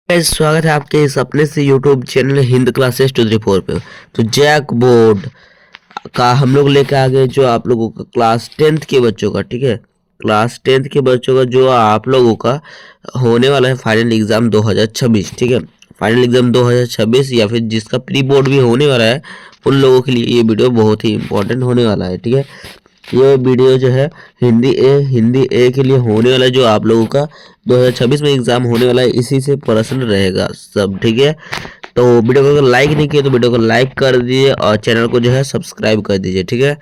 Guys, स्वागत है आपके इस अपने से यूट्यूब चैनल हिंद क्लासेस 234 पे। तो जैक बोर्ड का हम लोग लेके आ गए जो आप लोगों का क्लास 10th के बच्चों का, ठीक है। क्लास 10th के बच्चों का जो आप लोगों का होने वाला है फाइनल एग्जाम 2026, ठीक है। फाइनल एग्जाम 2026 या फिर जिसका प्री बोर्ड भी होने वाला है उन लोगों के लिए ये वीडियो बहुत ही इंपॉर्टेंट होने वाला है, ठीक है। ये वीडियो जो है हिंदी ए के लिए होने वाला है, जो आप लोगों का 2026 में एग्जाम होने वाला है, इसी से प्रश्न रहेगा सब, ठीक है। तो वीडियो को अगर लाइक नहीं किए तो वीडियो को लाइक कर दीजिए और चैनल को जो है सब्सक्राइब कर दीजिए, ठीक है।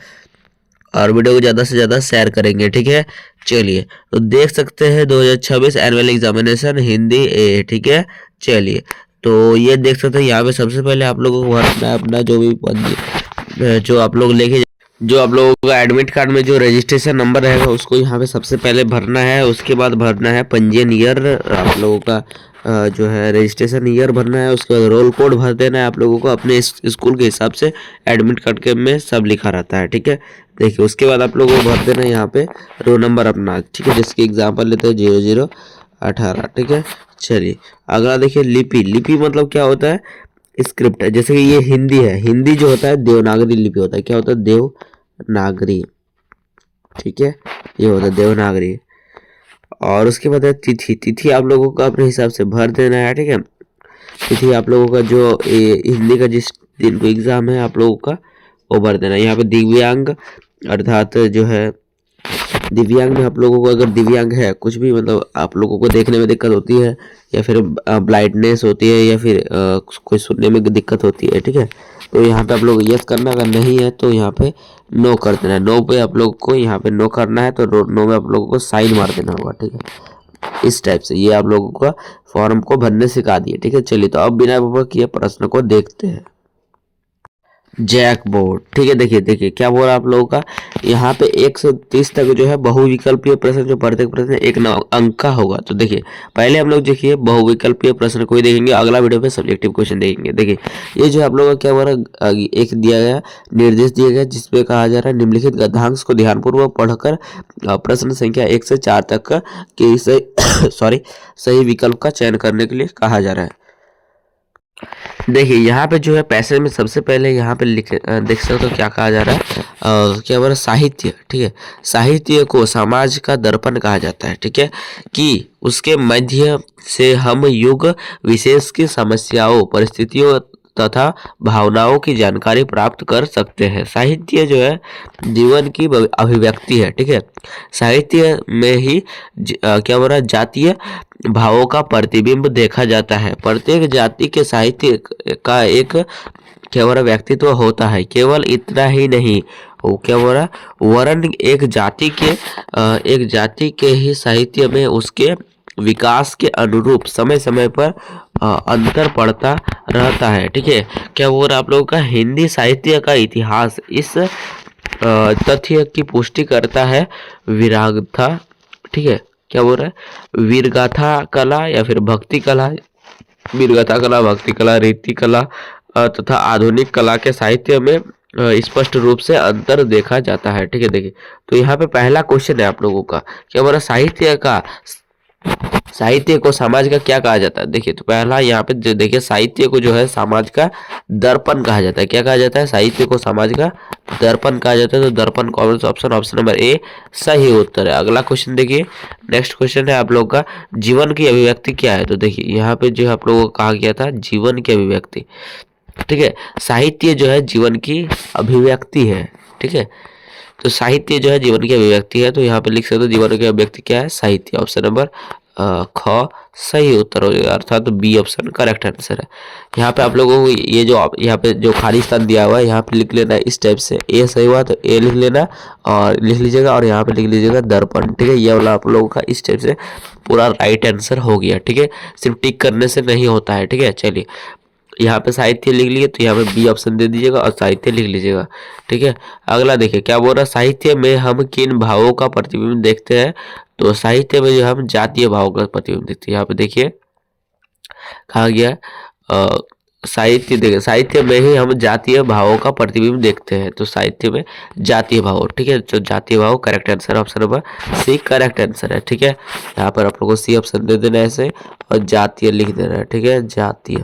और वीडियो को ज़्यादा से ज़्यादा शेयर करेंगे, ठीक है। चलिए, तो देख सकते हैं 2026 एनुअल एग्जामिनेशन हिंदी ए, ठीक है। चलिए, तो ये देख सकते हैं यहाँ पे सबसे पहले आप लोगों को भरना है अपना जो भी जो आप लोग लेके जो आप लोगों का एडमिट कार्ड में जो रजिस्ट्रेशन नंबर रहेगा उसको यहाँ पे सबसे पहले भरना है। उसके बाद भरना है पंजीयन ईयर, आप लोगों का जो है रजिस्ट्रेशन ईयर भरना है। उसके बाद रोल कोड भर देना है आप लोगों को अपने स्कूल के हिसाब से, एडमिट कार्ड के में सब लिखा रहता है, ठीक है। देखिए, उसके बाद आप लोगों को भर देना है यहाँ पे रोल नंबर अपना, ठीक है। जिसके एग्जाम्पल लेते हैं 0018, ठीक है। चलिए, अगला देखिए लिपि मतलब क्या होता है? स्क्रिप्ट है। जैसे कि ये हिंदी है, हिंदी जो होता है देवनागरी लिपि होता है। क्या होता है? देवनागरी, ठीक है। ये होता है देवनागरी। और उसके बाद है तिथि आप लोगों को अपने हिसाब से भर देना है, ठीक है। तिथि आप लोगों का जो हिंदी का जिस दिन को एग्जाम है आप लोगों का वो भर देना है। यहाँ पे दिव्यांग अर्थात जो है दिव्यांग में आप लोगों को, अगर दिव्यांग है कुछ भी, मतलब आप लोगों को देखने में दिक्कत होती है या फिर ब्लाइंडनेस होती है या फिर कोई सुनने में दिक्कत होती है, ठीक है। तो यहाँ पे आप लोग यस करना, अगर नहीं है तो यहाँ पे नो कर देना है। नो पे आप लोग को यहाँ पे नो करना है, तो नो में आप लोगों को साइन मार देना होगा, ठीक है। इस टाइप से ये आप लोगों का फॉर्म को भरने सिखा दिए, ठीक है। चलिए, तो अब बिना बाबा किए प्रश्न को देखते हैं। जैक बोर्ड, ठीक है। देखिए क्या बोल रहा है आप लोगों का, यहाँ पे 1 से 30 तक जो है बहुविकल्पीय प्रश्न, जो प्रत्येक प्रश्न एक अंक का होगा। तो देखिए, पहले हम लोग देखिए बहुविकल्पीय प्रश्न को ही देखेंगे, अगला वीडियो पे सब्जेक्टिव क्वेश्चन देखेंगे। देखिए, ये जो आप लोगों का क्या बोल रहा है, एक दिया गया निर्देश दिया गया जिसपे कहा जा रहा है निम्नलिखित गद्यांश को ध्यानपूर्वक पढ़कर प्रश्न संख्या 1 से 4 तक के सही सही विकल्प का चयन करने के लिए कहा जा रहा है। देखिए, यहाँ पे जो है पैसेज में सबसे पहले यहाँ पे देख सकते हो क्या कहा जा रहा है, क्या बोला, साहित्य, ठीक है। साहित्य को समाज का दर्पण कहा जाता है, ठीक है। कि उसके मध्य से हम युग विशेष की समस्याओं, परिस्थितियों तथा भावनाओं की जानकारी प्राप्त कर सकते हैं। साहित्य जो है जीवन की अभिव्यक्ति है, ठीक है। साहित्य में ही क्या बोला, जातीय भावों का प्रतिबिंब देखा जाता है। प्रत्येक जाति के साहित्य का एक क्या बोला व्यक्तित्व होता है। केवल इतना ही नहीं, वो क्या बोला, वर्ण एक जाति के ही साहित्य में उसके विकास के अनुरूप समय समय पर अंतर पड़ता रहता है, ठीक है। क्या बोल रहा आप लोगों का, हिंदी साहित्य का इतिहास इस तथ्य की पुष्टि करता है। विरागथा, ठीक है। क्या बोल रहा है, वीरगाथा कला या फिर भक्ति कला, वीरगाथा कला, भक्ति कला, रीति कला तथा आधुनिक कला के साहित्य में स्पष्ट रूप से अंतर देखा जाता है, ठीक है। देखिए, तो यहाँ पे पहला क्वेश्चन है आप लोगों का, क्या बोला, साहित्य को समाज का क्या कहा जाता है। देखिए, तो पहला यहाँ पे देखिए, साहित्य को जो है समाज का दर्पण कहा जाता है। क्या कहा जाता है? साहित्य को समाज का दर्पण कहा जाता है। तो दर्पण कौन सा ऑप्शन नंबर ए सही उत्तर है। अगला क्वेश्चन देखिए, नेक्स्ट क्वेश्चन है आप लोग का, जीवन की अभिव्यक्ति क्या है। तो देखिए, यहाँ पे जो आप लोगों को कहा गया था जीवन की अभिव्यक्ति, ठीक है। साहित्य जो है जीवन की अभिव्यक्ति है, ठीक है। तो साहित्य जो है जीवन की अभिव्यक्ति है, तो यहाँ पे लिख सकते हो जीवन की अभिव्यक्ति क्या है, साहित्य। ऑप्शन नंबर ख सही उत्तर हो जाएगा, अर्थात बी ऑप्शन करेक्ट आंसर है। यहाँ पे आप लोगों को ये जो यहाँ पे जो खाली स्थान दिया हुआ है यहाँ पे लिख लेना है इस टाइप से। ए सही हुआ तो ए लिख लेना और लिख लीजिएगा, और यहाँ पे लिख लीजिएगा दर्पण, ठीक है। ये वाला आप लोगों का इस टाइप से पूरा राइट आंसर हो गया, ठीक है। सिर्फ टिक करने से नहीं होता है, ठीक है। चलिए, यहाँ पे साहित्य लिख लिए तो यहाँ पे बी ऑप्शन दे दीजिएगा और साहित्य लिख लीजिएगा, ठीक है। अगला देखिए, क्या बोल रहा है, साहित्य में हम किन भावों का प्रतिबिंब देखते हैं। तो साहित्य में जो हम जातीय भावों का प्रतिबिंब देखते हैं। यहाँ पे देखिए कहा गया साहित्य देखिए, साहित्य में ही हम जातीय भावों का प्रतिबिंब देखते हैं। तो साहित्य में जातीय भाव, ठीक है, जो जातीय भाव correct answer, option number C correct answer है। ठीक है, यहाँ पर आप लोगों को सी ऑप्शन दे देना है ऐसे, और जातीय लिख देना है। ठीक है, जातीय,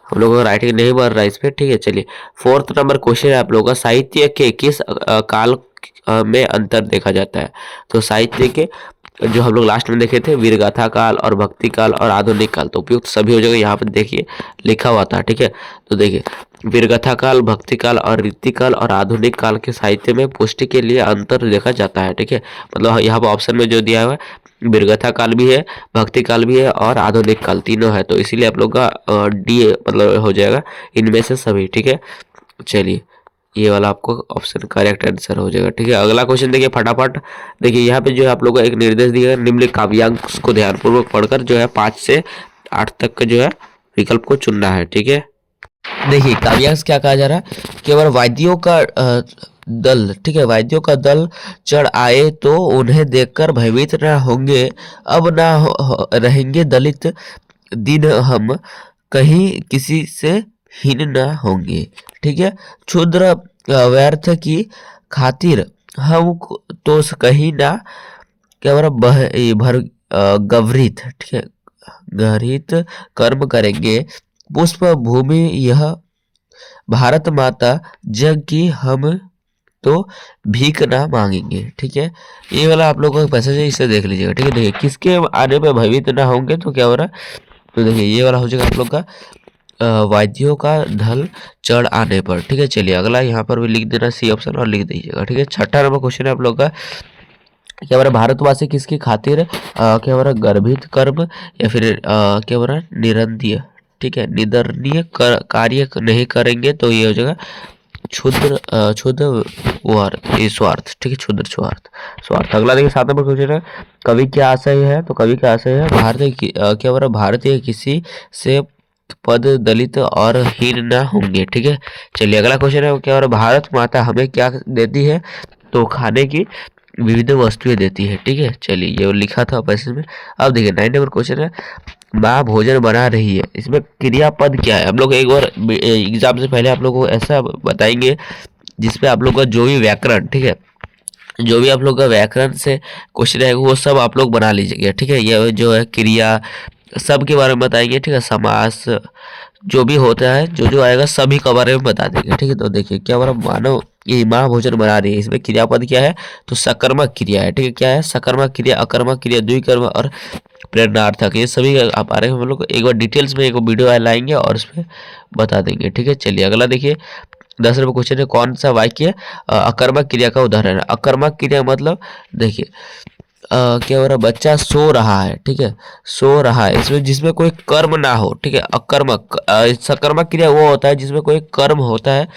हम लोगों का राइटिंग नहीं बन रहा है इस पे। ठीक है, चलिए फोर्थ नंबर क्वेश्चन है आप लोगों का, साहित्य के किस काल में अंतर देखा जाता है। तो साहित्य के जो हम लोग लास्ट में देखे थे, वीरगाथा काल और भक्ति काल और आधुनिक काल, तो उपयुक्त सभी हो जाएगा। यहाँ पर देखिए लिखा हुआ था। ठीक है, तो देखिए वीरगाथा काल, भक्ति काल और रीति काल और आधुनिक काल के साहित्य में पुष्टि के लिए अंतर देखा जाता है। ठीक है, मतलब यहाँ पर ऑप्शन में जो दिया हुआ है, वीरगाथा काल भी है, भक्ति काल भी है और आधुनिक काल, तीनों है। तो इसीलिए आप लोग का डी मतलब हो जाएगा इनमें से सभी। ठीक है, चलिए ये वाला आपको ऑप्शन करेक्ट आंसर हो जाएगा। ठीक है, अगला क्वेश्चन देखिए फटाफट। देखिए यहाँ पे जो है आप लोगों को एक निर्देश दिया है, निम्नलिखित काव्यांश को ध्यानपूर्वक पढ़कर जो है 5 से 8 तक का जो है विकल्प को चुनना है। ठीक है, देखिए काव्यांश क्या कहा जा रहा है, केवल वाद्यों का दल, ठीक है, वाद्यों का दल चढ़ आए तो उन्हें देखकर भयभीत न होंगे, अब रहेंगे दलित दिन हम, कहीं किसी से हीन न होंगे। ठीक है, क्षुद्र व्यर्थ की खातिर हम तो कहीं ना केवल भर गवरित, ठीक है, गहरित कर्म करेंगे, पुष्प भूमि यह भारत माता जग की हम तो भीख ना मांगेंगे। ठीक है, ये वाला आप लोगों का पैसेज है, इसे देख लीजिएगा। ठीक है, देखिए किसके आने पे भयभीत ना होंगे तो क्या हो रहा है, तो देखिए ये वाला हो जाएगा आप लोग का वाद्यों का ढल चढ़ आने पर। ठीक है, चलिए अगला यहाँ पर भी लिख देना सी ऑप्शन और लिख दीजिएगा। ठीक है, छठा नंबर क्वेश्चन है आप लोग का, क्या बोला भारतवासी किसकी खातिर क्या बोला गर्भित कर्म या फिर क्या बोला निरंदीय, ठीक है, निदरणीय कार्य नहीं करेंगे, तो ये हो जाएगा क्षुद्र स्वार्थ। ठीक है, क्षुद्र स्वार्थ। अगला देखिए 7 नंबर क्वेश्चन है, कवि क्या आशय है, तो कवि का आशय है भारतीय क्या बोला भारतीय किसी से पद दलित और हीन न होंगे। ठीक है, चलिए अगला क्वेश्चन है, क्या बोला भारत माता हमें क्या देती है, तो खाने की विविध वस्तुएं देती है। ठीक है, चलिए ये लिखा था पैसेज में। अब देखिए 9 नंबर क्वेश्चन है, माँ भोजन बना रही है, इसमें क्रियापद क्या है। हम लोग एक बार एग्जाम से पहले आप लोगों को ऐसा बताएंगे जिसपे आप लोग का जो भी व्याकरण, ठीक है, जो भी आप लोग का व्याकरण से क्वेश्चन है वो सब आप लोग बना लीजिएगा। ठीक है, ये जो है क्रिया सब के बारे में बताएंगे। ठीक है, समास जो भी होता है, जो जो आएगा सभी के बारे में बता देंगे। ठीक है, तो देखिए क्या बोला मानव ये माँ भोजन बना रही है, इसमें क्रियापद क्या है, तो सकर्मक क्रिया है। ठीक है, क्या है सकर्मक क्रिया, अकर्मक क्रिया, द्विकर्म और प्रेरणार्थक, ये सभी आप आ रहे हैं। हम लोग एक बार डिटेल्स में एक वीडियो लाएंगे और उस पर बता देंगे। ठीक है, चलिए अगला देखिए 10 नंबर क्वेश्चन है, कौन सा वाक्य अकर्मक क्रिया का उदाहरण है। अकर्मक क्रिया मतलब देखिए क्या हो रहा है, बच्चा सो रहा है। ठीक है, सो रहा है, इसमें जिसमें कोई कर्म ना हो। ठीक है, अकर्मक सकर्मक क्रिया वो होता है जिसमें कोई कर्म होता है,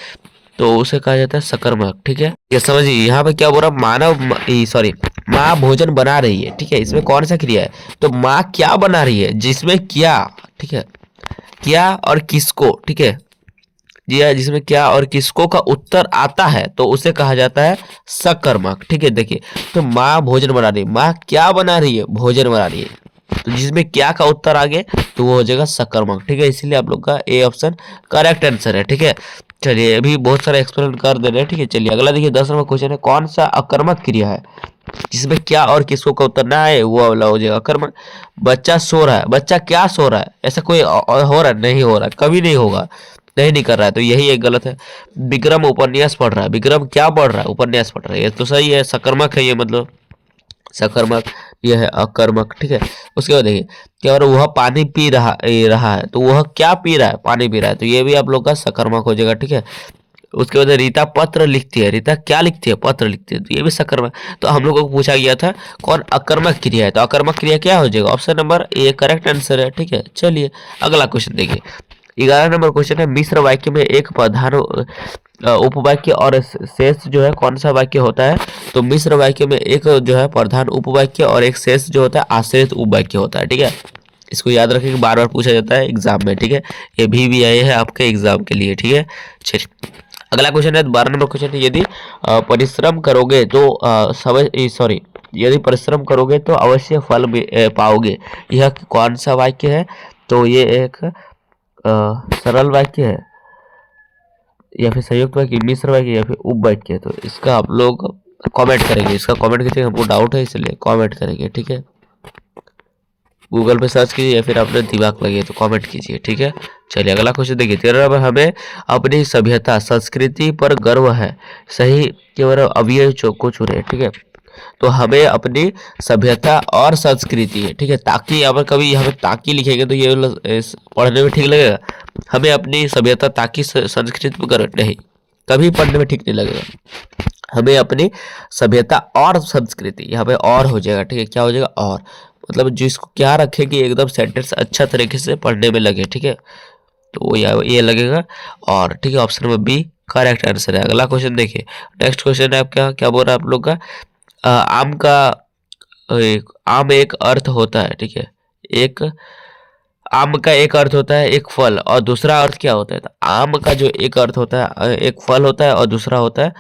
तो उसे कहा जाता है सकर्मक। ठीक है, ये समझिए यहाँ पे क्या बोल रहा, मानव सॉरी माँ भोजन बना रही है। ठीक है, इसमें कौन सा क्रिया है, तो माँ क्या बना रही है, जिसमें क्या, ठीक है, क्या और किसको, ठीक है जी हाँ, जिसमें क्या और किसको का उत्तर आता है तो उसे कहा जाता है सकर्मक। ठीक है, देखिए तो माँ भोजन बना रही है, माँ क्या बना रही है, भोजन बना रही है, तो जिसमें क्या का उत्तर आगे तो वो हो जाएगा सकर्मक। ठीक है, इसीलिए आप लोग का ए ऑप्शन करेक्ट आंसर है। ठीक है, चलिए अभी बहुत सारा एक्सप्लेन कर दे रहे हैं। ठीक है, चलिए अगला देखिए 10 नंबर क्वेश्चन है, कौन सा अकर्मक क्रिया है जिसमें क्या और किसको का उत्तर ना है, वो वाला हो जाएगा अकर्मक। बच्चा सो रहा है, बच्चा क्या सो रहा है, ऐसा कोई हो रहा है, नहीं हो रहा है, कभी नहीं होगा, नहीं कर रहा है, तो यही एक गलत है। विक्रम उपन्यास पढ़ रहा है, विक्रम क्या पढ़ रहा है, उपन्यास पढ़ रहा है, ये तो सही है, सकर्मक है ये, मतलब सकर्मक, ये है अकर्मक। ठीक है, उसके बाद देखिए क्या हो रहा है, वह पानी पी रहा है, तो वह क्या पी रहा है, पानी पी रहा है, तो ये भी आप लोग का सकर्मक हो जाएगा। ठीक है, उसके बाद रीता पत्र लिखती है, रीता क्या लिखती है, पत्र लिखती है, तो ये भी सकर्मक। तो हम लोगों को पूछा गया था कौन अकर्मक क्रिया है, तो अकर्मक क्रिया क्या हो जाएगा, option number A correct answer है। ठीक है, चलिए अगला क्वेश्चन देखिए 11 नंबर क्वेश्चन है, मिश्र वाक्य में एक प्रधान उपवाक्य और शेष जो है कौन सा वाक्य होता है, तो मिश्र वाक्य में एक जो है प्रधान उपवाक्य और एक शेष जो होता है आश्रित उपवाक्य होता है। ठीक है, इसको याद रखें कि बार बार पूछा जाता है एग्जाम में। ठीक है, ये भी आए हैं आपके एग्जाम के लिए। ठीक है, चलिए अगला क्वेश्चन है 12 नंबर क्वेश्चन है, यदि परिश्रम करोगे तो सॉरी यदि परिश्रम करोगे तो अवश्य फल पाओगे, यह कौन सा वाक्य है, तो ये एक सरल वाक्य है या फिर संयुक्त वाक्य, मिश्र वाक्य या फिर उपवाक्य है, तो इसका आप लोग कमेंट करेंगे। इसका कमेंट कीजिए, हमको डाउट है इसलिए कमेंट करेंगे, ठीक है। गूगल पे सर्च कीजिए या फिर अपने दिमाग लगे तो कमेंट कीजिए, ठीक है। चलिए अगला क्वेश्चन देखिए। 13 नंबर, हमें अपनी सभ्यता संस्कृति पर गर्व है, सही केवल अवयव को चुने, ठीक है। तो हमें अपनी सभ्यता और संस्कृति है, ठीक है। ताकि अगर कभी यहाँ पे ताकि लिखेंगे तो ये पढ़ने में ठीक लगेगा। हमें अपनी सभ्यता ताकि संस्कृति पर गर्व नहीं, कभी पढ़ने में ठीक नहीं लगेगा। हमें अपनी सभ्यता और संस्कृति, यहाँ पे और हो जाएगा, ठीक है। क्या हो जाएगा? और, मतलब जिसको क्या रखे कि एकदम सेंटेंस अच्छा तरीके से पढ़ने में लगे, ठीक है। तो ये लगेगा और, ठीक है। Option number B correct answer है। अगला क्वेश्चन देखिए। नेक्स्ट क्वेश्चन है आपका, क्या बोल रहा है आप लोग का? आम एक अर्थ होता है, ठीक है। एक आम का एक अर्थ होता है एक फल, और दूसरा अर्थ क्या होता है? तो आम का जो एक अर्थ होता है एक फल होता है, और दूसरा होता है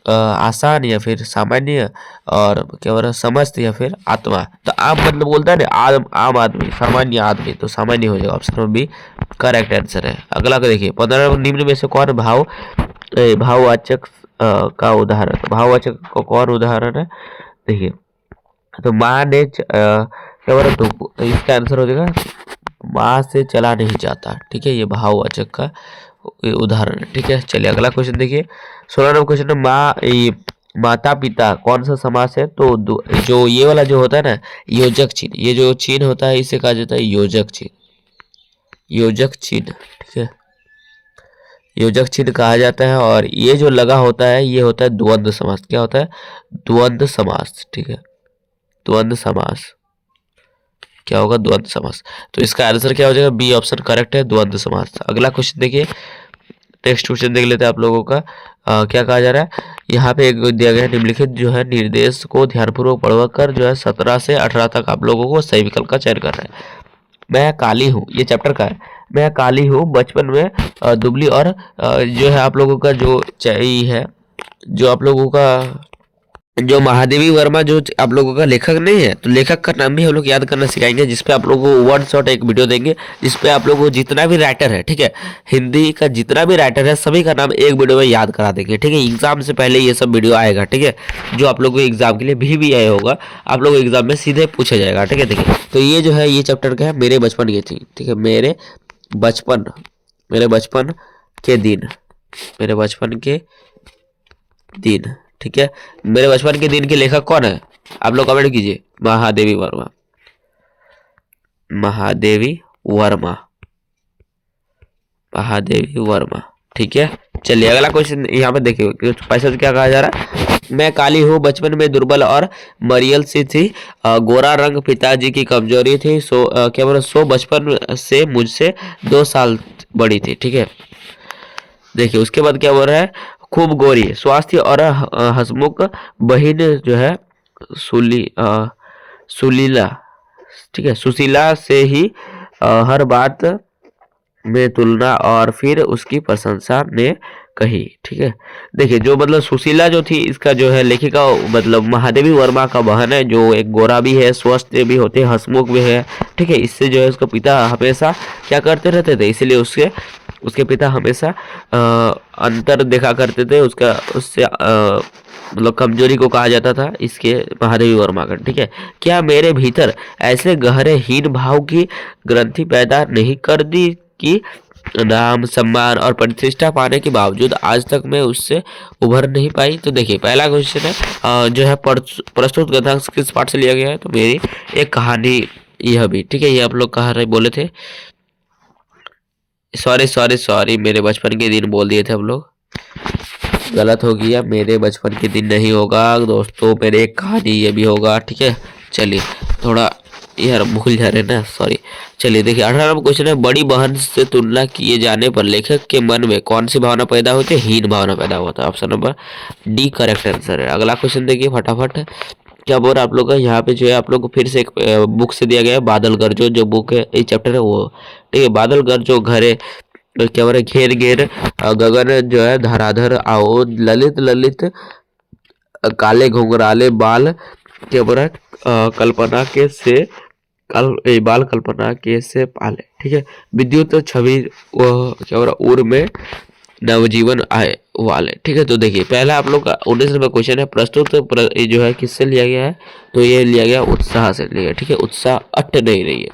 आसान या फिर सामान्य, और क्या बोल रहा है? समस्त या फिर आत्मा। तो आम मतलब बोलता है ना आम आदमी, सामान्य आदमी, तो सामान्य हो जाएगा। Option number B correct answer है। अगला का देखिए। 15 निम्न में से कौन भाववाचक का उदाहरण? भाववाचक का कौन उदाहरण है? देखिए, तो माँ ने क्या बोल रहा? तो इसका आंसर हो जाएगा माँ से चला नहीं जाता, ठीक है। ये भाववाचक का उदाहरण है, ठीक है। चलिए अगला क्वेश्चन देखिए। 16 नंबर क्वेश्चन है, माता पिता कौन सा समास है? तो जो ये वाला जो होता है ना, योजक चिन्ह, ये जो चिन्ह होता है इसे कहा जाता है योजक चिन्ह, योजक चिन्ह, ठीक है। योजक चिन्ह कहा जाता है। और ये जो लगा होता है ये होता है द्वंद्व समास। क्या होता है? द्वंद्व समास, ठीक है। द्वंद्व समास क्या होगा? द्वंद्व समास। तो इसका आंसर क्या हो जाएगा? बी ऑप्शन करेक्ट है, द्वंद्व समास। अगला क्वेश्चन देखिए। नेक्स्ट क्वेश्चन देख लेते हैं आप लोगों का। क्या कहा जा रहा है? यहाँ पे एक दिया गया है, निम्नलिखित जो है निर्देश को ध्यानपूर्वक पढ़कर जो है 17 से 18 तक आप लोगों को सही विकल्प का चयन करना है। मैं काली हूँ, ये चैप्टर का है। मैं काली हूँ बचपन में दुबली, और जो है आप लोगों का जो चाहिए है, जो आप लोगों का जो महादेवी वर्मा जो आप लोगों का लेखक नहीं है, तो लेखक का नाम भी हम लोग याद करना सिखाएंगे, जिसपे आप लोगों को वन शॉट एक वीडियो देंगे, जिसपे आप लोगों को जितना भी राइटर है, ठीक है, हिंदी का जितना भी राइटर है सभी का नाम एक वीडियो में याद करा देंगे, ठीक है। एग्जाम से पहले ये सब वीडियो आएगा, ठीक है, जो आप लोगों को एग्जाम के लिए भी आया होगा, आप लोग एग्जाम में सीधे पूछा जाएगा, ठीक है। देखिए, तो ये जो है ये चैप्टर का है मेरे बचपन की थी, ठीक है। मेरे बचपन के दिन, मेरे बचपन के दिन, ठीक है। मेरे बचपन के दिन के लेखक कौन है? आप लोग कमेंट कीजिए। महादेवी वर्मा, महादेवी वर्मा, महादेवी वर्मा, ठीक है। चलिए अगला क्वेश्चन यहाँ पे देखिए। पैसा से क्या कहा जा रहा है? मैं काली हूँ बचपन में दुर्बल और मरियल सी थी, गोरा रंग पिताजी की कमजोरी थी, क्या बोला? सो बचपन से मुझसे 2 साल बड़ी थी, ठीक है। देखिए उसके बाद क्या बोल रहा है? खूब गोरी, स्वास्थ्य और हसमुख बहिन जो है सुलीला, ठीक है, सुशीला से ही हर बात में तुलना और फिर उसकी प्रशंसा ने कही, ठीक है। देखिए जो मतलब सुशीला जो थी, इसका जो है लेखिका मतलब महादेवी वर्मा का बहन है, जो एक गोरा भी है, स्वस्थ भी होते हैं, हसमुख भी है, ठीक है। इससे जो है उसका पिता हमेशा क्या करते रहते थे, इसलिए उसके पिता हमेशा अंतर देखा करते थे, उससे मतलब कमजोरी को कहा जाता था इसके महादेवी वर्मा का, ठीक है। क्या मेरे भीतर ऐसे गहरे हीन भाव की ग्रंथि पैदा नहीं कर दी कि नाम सम्मान और प्रतिष्ठा पाने के बावजूद आज तक मैं उससे उभर नहीं पाई? तो देखिए पहला क्वेश्चन है जो है प्रस्तुत गद्यांश किस पाठ से लिया गया है? तो मेरी एक कहानी, यह भी, ठीक है। ये आप लोग कहा रहे बोले थे, सॉरी मेरे बचपन के दिन बोल दिए थे हम लोग, गलत हो गया। मेरे बचपन के दिन नहीं होगा दोस्तों, मेरे एक कहानी ये भी होगा, ठीक है। चलिए थोड़ा यार भूल जा रहे ना, सॉरी। चलिए देखिए 18वां क्वेश्चन है, बड़ी बहन से तुलना किए जाने पर लेखक के मन में कौन सी भावना पैदा होती है? हीन भावना पैदा होता है। Option number D correct answer है। अगला क्वेश्चन देखिए फटाफट। क्या बोल रहा है आप लोग का? यहाँ पे जो है आप लोग को फिर से एक बुक से दिया गया है, बादल गरजो जो बुक है, ये चैप्टर है वो, ठीक है। बादल गरजो घरे, क्या बोल रहे? घेर घेर गगन जो है धराधर आओ, ललित ललित काले घुंघराले बाल, क्या बोल रहा है? कल्पना के से बाल कल्पना कैसे पाले, ठीक है। विद्युत छवि वह क्या हो रहा उर में नवजीवन आए वाले, ठीक है। तो देखिए पहला आप लोग का 19 नंबर क्वेश्चन है, ये जो है किससे लिया गया है, तो ये लिया गया उत्साह से लिया गया, ठीक है। उत्साह अट्ट नहीं रही है,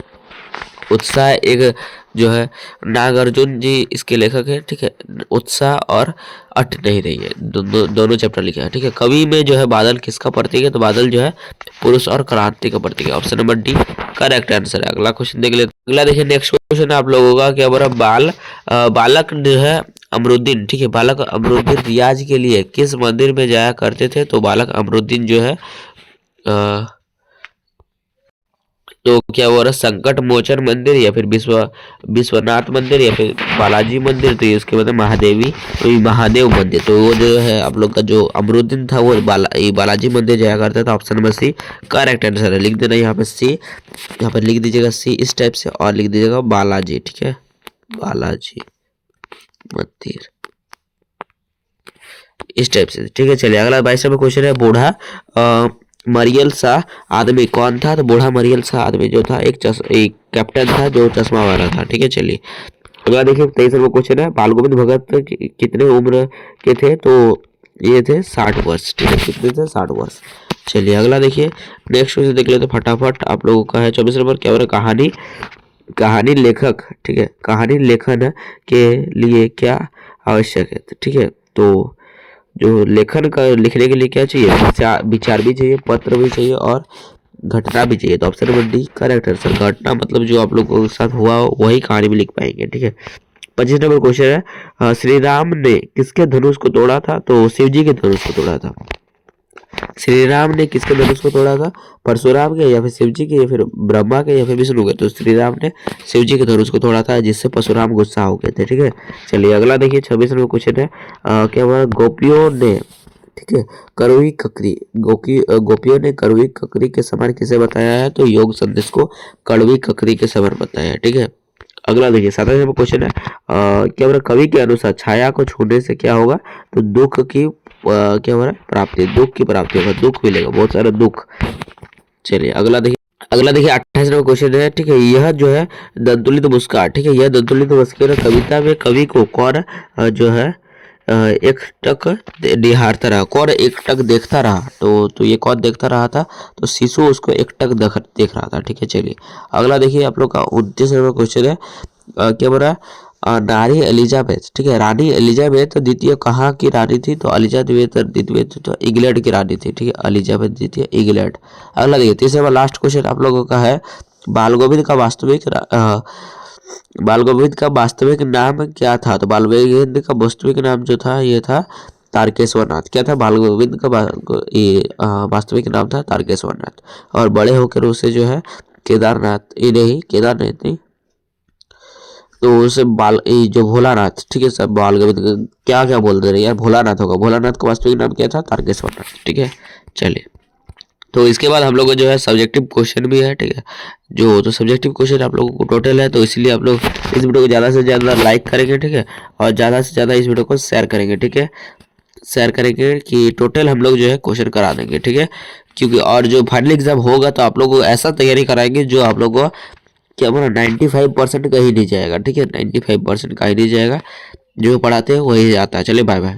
उत्साह एक जो है नागार्जुन जी इसके लेखक है, ठीक है। उत्साह और अट नहीं रही है, दोनों चैप्टर लिखे हैं, ठीक है। कवि में जो है बादल किसका प्रतीक है, तो बादल जो है पुरुष और क्रांति का प्रतीक है। Option number D correct answer है। अगला क्वेश्चन देख लेते, अगला देखिए नेक्स्ट क्वेश्चन आप लोगों का क्या बोला, बालक जो है अमरुद्दीन, ठीक है। बालक अमरुद्दीन रियाज के लिए किस मंदिर में जाया करते थे, तो बालक अमरुद्दीन जो है तो क्या हो रहा संकट मोचन मंदिर या फिर विश्वनाथ मंदिर या फिर बालाजी मंदिर, तो ये उसके बाद महादेवी तो ये महादेव मंदिर। तो वो जो है आप लोग का जो अमरुद्दीन था वो बालाजी मंदिर जाया करता था। Option number C correct answer है। लिख देना यहाँ पे सी, यहाँ पर लिख दीजिएगा सी इस टाइप से और लिख दीजिएगा बालाजी, ठीक है। बालाजी मंदिर इस टाइप से, ठीक है। चलिए अगला 22 नंबर क्वेश्चन है, बूढ़ा मरियल सा आदमी कौन था, तो बूढ़ा मरियल सा आदमी जो था एक कैप्टन था जो चश्मा वाला था, ठीक है। चलिए अगला देखिए 23 नंबर क्वेश्चन है, बाल गोविंद भगत कितने उम्र के थे, तो ये थे 60 वर्ष, ठीक है। कितने थे 60 वर्ष। चलिए अगला देखिए नेक्स्ट क्वेश्चन देख लेते फटाफट आप लोगों का है 24 नंबर, क्या हो रहा है कहानी लेखक, ठीक है। कहानी लेखन के लिए क्या आवश्यक है, ठीक है। तो जो लेखन का लिखने के लिए क्या चाहिए, विचार भी चाहिए, पत्र भी चाहिए और घटना भी चाहिए। तो ऑप्शन नंबर डी करेक्ट है सर। घटना मतलब जो आप लोगों के साथ हुआ वही कहानी में लिख पाएंगे, ठीक है। 25 नंबर क्वेश्चन है, श्री राम ने किसके धनुष को तोड़ा था, तो शिव जी के धनुष को तोड़ा था। श्री राम ने किसके धनुष को तोड़ा था, परशुराम के या फिर शिव जी के या फिर ब्रह्मा के या फिर विष्णु के, तो श्री राम ने शिव जी के धनुष को तोड़ा था जिससे परशुराम गुस्सा हो गए थे, ठीक है। चलिए अगला देखिए 26 नंबर क्वेश्चन है, क्या हुआ गोपियों ने, ठीक है, करुई ककरी गोपियों ने करुई ककरी के समान किसे बताया है, तो योग संदेश को कड़वी ककरी के समान बताया है, ठीक है। अगला देखिए 27 नंबर क्वेश्चन है, क्या बोला कवि के अनुसार छाया को छूने से क्या होगा, तो दुख की क्या हो रहा है प्राप्ति, दुख की प्राप्ति होगा, दुख मिलेगा, बहुत सारा दुख। चलिए अगला देखिए 28 नंबर क्वेश्चन है, ठीक है। यह जो है दंतुलित मुस्कान, ठीक है। यह दंतुलित मुस्कान कविता में कवि को कौन जो है एक टक निहारता रहा, कौन एक टक देखता रहा, तो ये कौन देखता रहा था, तो शिशु उसको एक टक देख रहा था, ठीक है। चलिए अगला देखिए आप लोग का 29 नंबर क्वेश्चन है, क्या बोला नारी एलिजाबेथ, ठीक है। रानी एलिजाबेथ द्वितीय कहाँ की रानी थी, तो एलिजाबेथ द्वितीय तो इंग्लैंड की रानी थी, ठीक है। एलिजाबेथ द्वितीय इंग्लैंड। अगला देखिए 30 नंबर लास्ट क्वेश्चन आप लोगों का है, बाल गोविंद का वास्तविक नाम क्या था, तो बाल गोविंद का वास्तविक नाम जो था ये था तारकेश्वर नाथ। क्या था बाल गोविंद का वास्तविक नाम था तारकेश्वर नाथ, और बड़े होकर उसे जो है केदारनाथ नहीं तो उसे जो भोलानाथ, ठीक है सर। बाल गोविंद क्या क्या बोल दे रहे यार, भोलानाथ होगा, भोलानाथ का वास्तविक नाम क्या था, तारकेश्वर नाथ, ठीक है। चलिए तो इसके बाद हम लोग को जो है सब्जेक्टिव क्वेश्चन भी है, ठीक है। जो तो सब्जेक्टिव क्वेश्चन आप लोगों को टोटल है, तो इसलिए आप लोग इस वीडियो को ज़्यादा से ज़्यादा लाइक करेंगे, ठीक है। और ज़्यादा से ज़्यादा इस वीडियो को शेयर करेंगे, ठीक है। शेयर करेंगे कि टोटल हम लोग जो है क्वेश्चन करा देंगे, ठीक है। क्योंकि और जो फाइनल एग्जाम होगा तो आप लोग को ऐसा तैयारी कराएंगे जो आप लोग को क्या बोला 95% का ही नहीं जाएगा, ठीक है। 95% का ही नहीं जाएगा, जो पढ़ाते हैं वही आता है। चलिए बाय बाय।